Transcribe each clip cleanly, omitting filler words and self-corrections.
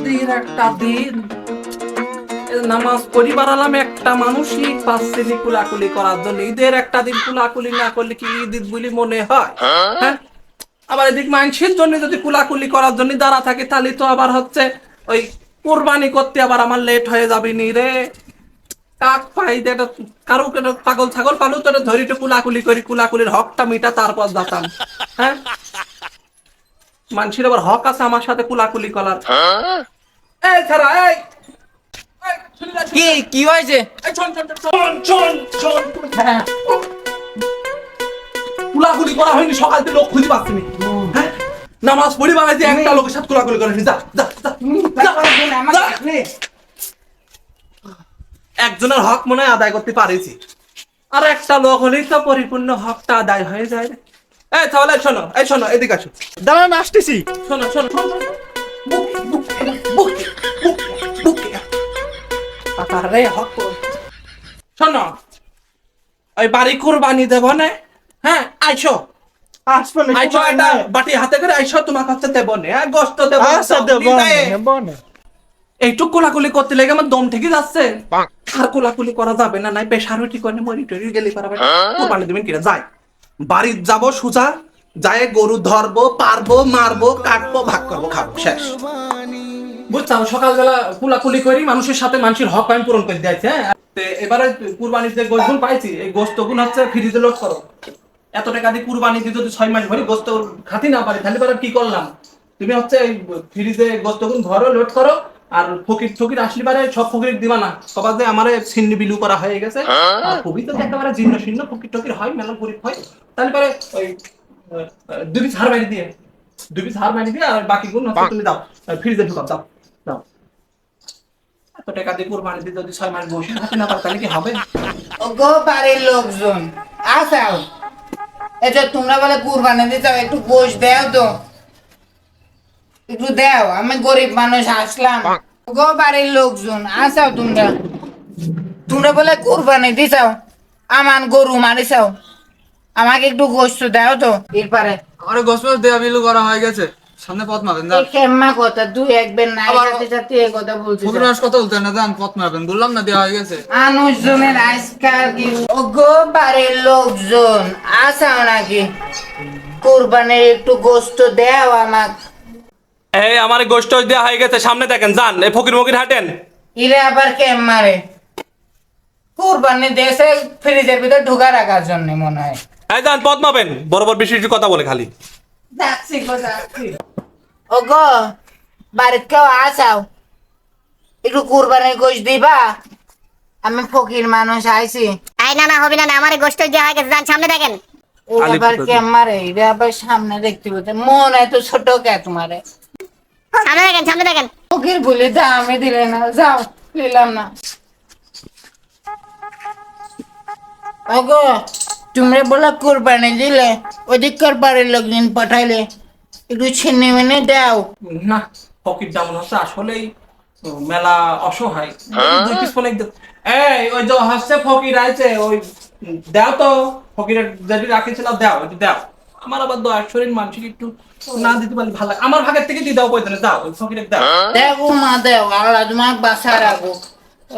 ঈদের একটা দিন নামাজ পড়ি বাড়ালাম, একটা মানুষই পাচ্ছেনি কুলাকুলি করার জন্য। ঈদের একটা দিন কুলাকুলি না করলে কি ঈদ বলে মনে হয়? হ্যাঁ, আবার এদিক মানুষের জন্য যদি কুলাকুলি করার জন্য দাঁড়া থাকে, তাহলে তো আবার হচ্ছে ওই কোরবানি করতে আবার আমার লেট হয়ে যাবে নি রে। কাক পাই এটা কারো কেন পাগল ছাগল পালু তো ধরি তো কুলাকুলি করি, কুলাকুলির হকটা মিটা তারপর যাতাম। হ্যাঁ, মানুষের আবার হক আছে আমার সাথে কুলাকুলি করার। এই ছাড়া এই কি কি হয়েছে? কুলাকুলি করা হয়নি, সকাল থেকে লোক খুঁজে পাচ্ছি নি। হ্যাঁ, নামাজ পড়ি বানাইতে একটা লোকের সাথে কুলাকুলি করেনি। যা যা যা, যা। একজনের হক মনে হয় আদায় করতে পারেছি, আর একটা লোক হলেই তো পরিপূর্ণ হকটা আদায় হয়ে যায়। এই তাহলে শোনো, এই শোনো, এদিকে আসো। দাঁড়ান, আসতেছি। শোনো শোনো শোনো, আরে হক শোনো, ওই বাড়ি কুরবানি দেব না। হ্যাঁ, আইসো আইসো, একটা বাটি হাতে করে আইসো, তোমার কাছে দেব না। গোস্ত দেব, এইটুক কোলাকুলি করতে লেগে আমার দম থেকে যাচ্ছে। আর কোলাকুলি করা যাবে না, নাই পেশার ঠিক করে মরি টরি গেলি পারবে। কুরবানি দেবেন কিনা যাই, বাড়ি যাবো সোজা, যায় গরু ধরবো, পারবো, মারবো, কাটবো, ভাগ করবো, খাবো, শেষ। বুঝছাম, সকালবেলা কুলাকুলি করি, মানুষের সাথে মানুষের হক আমি পূরণ করে দিয়েছি। হ্যাঁ, এবারে কুরবানির যে গোস্তগুন পাইছি, এই গোস্তগুন হচ্ছে ফ্রিজে লোড করো। এত টাকা দিয়ে কুরবানি দিয়ে যদি 6 মাস ভরি গোস্ত খাতি না পারি, তাহলে পরে কি করলাম? তুমি হচ্ছে এই ফ্রিজে গোস্তগুন ভরো, লোড করো, আর ফকির ফকির আসলি পারে সব ফকির দিবা না, সবার যে আমার ছিন্ন বিলু করা হয়ে গেছে। আর কবি তো একেবারে জীর্ণ শীর্ণ ফকির টকির হয়, মেলা গরিব হয়, তাহলে পরে ওই 2 পিস হাড় মারি দিয়ে 2 পিস হাড় মারি দিয়ে আর বাকি গুণ হচ্ছে তুমি দাও, ফ্রিজে ঢুকাও, দাও দাও। এত টাকা দিয়ে কুরবানি দিয়ে যদি 6 মাস বসে থাকতে না পারে, তাহলে কি হবে? ওগো বাড়ির লোকজন আসাও, এই যে তোমরা বলে কুরবানি দিতে একটু গোশ দাও তো, একটু দাও, আমি গরিব মানুষ আসলাম। ওগো বাড়ির লোকজন আসাও, তোমরা তোমরা বলে কুরবানি দিছাও, আমার গরু মারিছাও, আমাকে একটু গোস্ত দাও তো। এরপরে আরে গোসল দেয়া বিলু করা হয়ে গেছে, সামনে পথ মারবেন। এই কেম্মা কথা দুই একবার নাই সাথে সাথে এই কথা বলছিস। ফকির মানুষ কথা বলতে না, যান পথ মারবেন, বললাম না দেওয়া হয়ে গেছে। মানুষজনের আজকাল কি, ওগো বাড়ির লোকজন আসাও নাকি, কুরবানির একটু গোস্ত দাও আমাকে। এই আমার গোষ্ঠ দেওয়া হয়ে গেছে, সামনে দেখেন, যান এই ফকির মকির হাঁটেন। ইরে আবার কেম মারে, কুরবানি দেশে ফ্রিজের ভিতর ঢুকা রাখার জন্য মনে হয়। এই যান পথ মাপেন, বরাবর বেশি বেশি কথা বলে খালি। যাচ্ছি গো যাচ্ছি। ওগো বাড়িতে কেউ আসাও, একটু কুরবানির গোস্ত দিবা, আমি ফকির মানুষ আইছি। আই না না হবে না, আমার গোষ্ঠ দেওয়া হয়ে গেছে, যান সামনে দেখেন। ইরে আবার কেম মারে, ইরে আবার সামনে দেখতে বলতে মন এত ছোট কে তোমারে? সামনে দেখেন, সামনে দেখেন। ফকির বলে দামে দিলে না, যাও নিলাম না। ওগো তোমরা বলে কুরবানি দিলে, ওদিককার বাড়ির লোকজন পাঠাইলে, একটু ছিনে মিনে দাও। না, ফকির যেমন হচ্ছে আসলেই মেলা অসহায়। 2 পিস ফোন এই ওই যে হচ্ছে ফকির আইছে, ওই দাও তো, ফকিরের যেটি রাখিছিল দাও, ওই দাও। আমার আবার দয়ার শরীর মানসিক একটু না দিতে পারলে ভালো লাগে, আমার ভাগের থেকে দিয়ে দাও, পয়সা দাও, ওই ফকিরের দাও। দেখো মা দেও, আল্লাহ তোমার বাসা রাখো।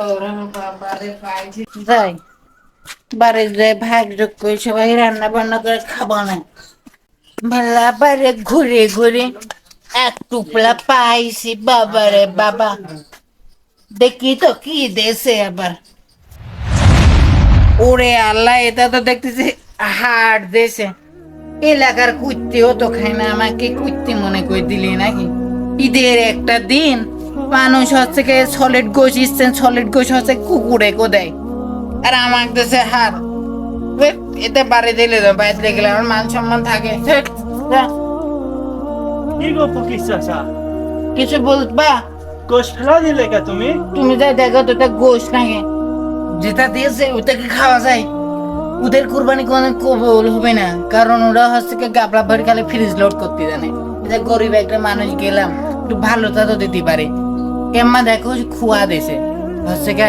ওরে বাবারে পাইছি যাই, বাড়ি যে ভাগ যোগ করে সবাই রান্না বান্না করে খাবো না, মেলা বাইরে ঘুরে ঘুরে এক টুকলা পাইছি। বাবারে বাবা, দেখি তো কি দেশে আবার। ওরে আল্লাহ, এটা তো দেখতেছি হাট দেশে। এলাকার কুত্তিও তো খায় না, আমাকে কুত্তি মনে করে দিলি নাকি? ঈদের একটা দিন মানুষ হচ্ছে কে সলিড গোশ ইচ্ছেন, সলিড গোশ হচ্ছে কুকুরে কো দেয়, আর আমার দেশে হার। এতে বাড়ি দিলে বাইরে গেলে আমার মান সম্মান থাকে। কি গো ফকির চাচা, কিছু বলবা? গোশ ফেলা দিলে কে তুমি? তুমি যাই দেখো তো, এটা গোশ নাকি যেটা দিয়েছে ওটাকে খাওয়া যায়? ওদের কুরবানি কোনো কবুল হবে না, কারণ ওরা হচ্ছে কি গাবলা ভরে খালি ফ্রিজ লোড করতে জানে। এটা গরিব একটা মানুষ গেলাম, একটু ভালোটা তো দিতে পারে। কেম্মা দেখো খুয়া দেছে, হচ্ছে কি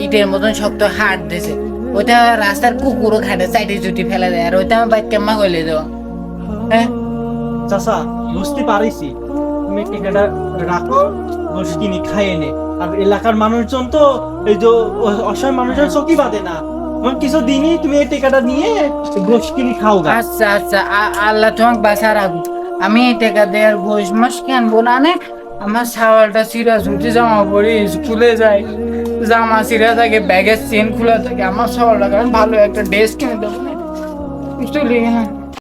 ইটের মতন শক্ত হাট দেছে, ওইটা রাস্তার কুকুরও খাটে, চাইটে চুটি ফেলে দেয়, আর ওইটা আমার বাইক কেম্মা কইলে দেবো। হ্যাঁ চাচা বুঝতে পারিছি, তুমি টিকাটা রাখো, গোশ কিনে খাইয়ে নে। আর এলাকার মানুষজন তো এই যে অসহায় মানুষজন চকি বাঁধে না, এমন কিছু দিনই তুমি এই টাকাটা নিয়ে গোশ কিনে খাও গা। আচ্ছা আচ্ছা আল্লাহ তোমাকে বাঁচা রাখবো। আমি এই টাকা দিয়ে আর ঘোষ মাস কেনবো না নে। আমার ছাওয়ালটা চিরা ছুটি জামা পরি স্কুলে যাই, জামা চিরা থাকে, ব্যাগের চেন খোলা থাকে, আমার ছাওয়ালটা কারণ ভালো একটা ড্রেস কিনে দেবো না, চলে গেলাম।